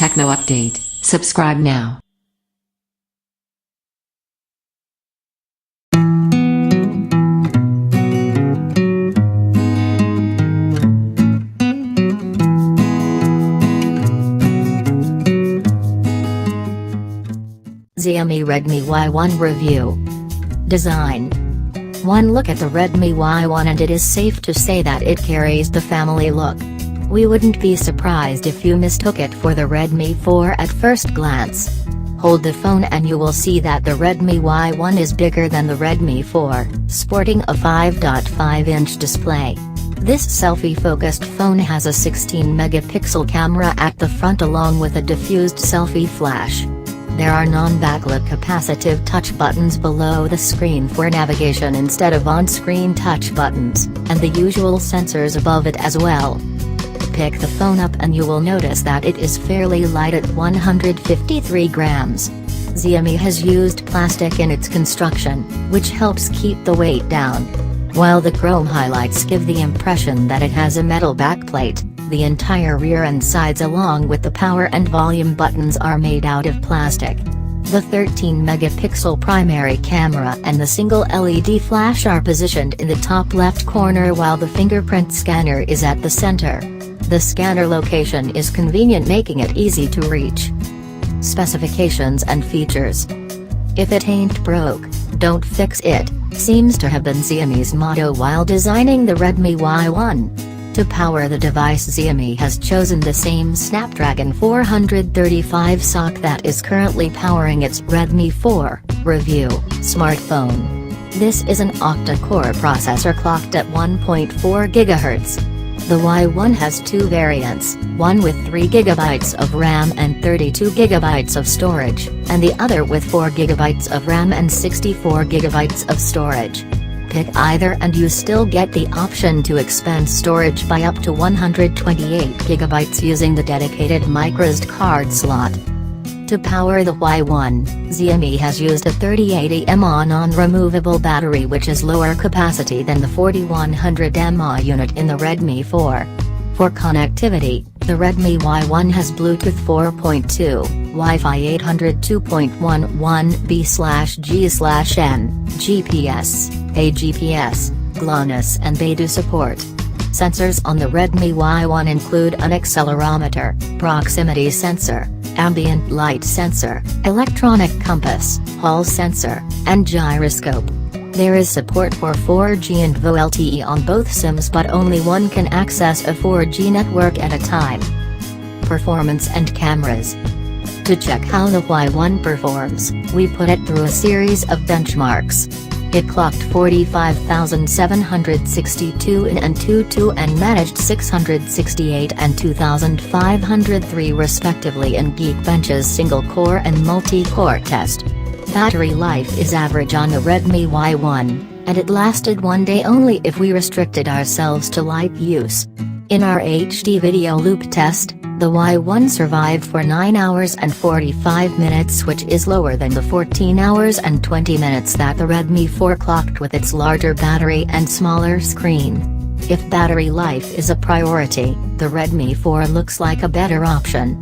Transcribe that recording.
Techno update. Subscribe now. Xiaomi Redmi Y1 Review. Design. One look at the Redmi Y1 and it is safe to say that it carries the family look. We wouldn't be surprised if you mistook it for the Redmi 4 at first glance. Hold the phone and you will see that the Redmi Y1 is bigger than the Redmi 4, sporting a 5.5-inch display. This selfie-focused phone has a 16-megapixel camera at the front along with a diffused selfie flash. There are non-backlit capacitive touch buttons below the screen for navigation instead of on-screen touch buttons, and the usual sensors above it as well. Pick the phone up and you will notice that it is fairly light at 153 grams. Xiaomi has used plastic in its construction, which helps keep the weight down. While the chrome highlights give the impression that it has a metal backplate, the entire rear and sides along with the power and volume buttons are made out of plastic. The 13-megapixel primary camera and the single LED flash are positioned in the top left corner while the fingerprint scanner is at the center. The scanner location is convenient, making it easy to reach. Specifications and features. If it ain't broke, don't fix it, seems to have been Xiaomi's motto while designing the Redmi Y1. To power the device, Xiaomi has chosen the same Snapdragon 435 SoC that is currently powering its Redmi 4 Review smartphone. This is an octa-core processor clocked at 1.4 GHz. The Y1 has two variants, one with 3 GB of RAM and 32 GB of storage, and the other with 4 GB of RAM and 64 GB of storage. Pick either and you still get the option to expand storage by up to 128 GB using the dedicated microSD card slot. To power the Y1, Xiaomi has used a 3080 mAh non-removable battery which is lower capacity than the 4100 mAh unit in the Redmi 4. For connectivity, the Redmi Y1 has Bluetooth 4.2, Wi-Fi 802.11b/g/n, GPS, AGPS, GLONASS and Beidou support. Sensors on the Redmi Y1 include an accelerometer, proximity sensor, ambient light sensor, electronic compass, Hall sensor, and gyroscope. There is support for 4G and VoLTE on both SIMs, but only one can access a 4G network at a time. Performance and cameras. To check how the Y1 performs, we put it through a series of benchmarks. It clocked 45,762 in AnTuTu and managed 668 and 2,503 respectively in Geekbench's single-core and multi-core test. Battery life is average on the Redmi Y1, and it lasted one day only if we restricted ourselves to light use. In our HD video loop test, the Y1 survived for 9 hours and 45 minutes, which is lower than the 14 hours and 20 minutes that the Redmi 4 clocked with its larger battery and smaller screen. If battery life is a priority, the Redmi 4 looks like a better option.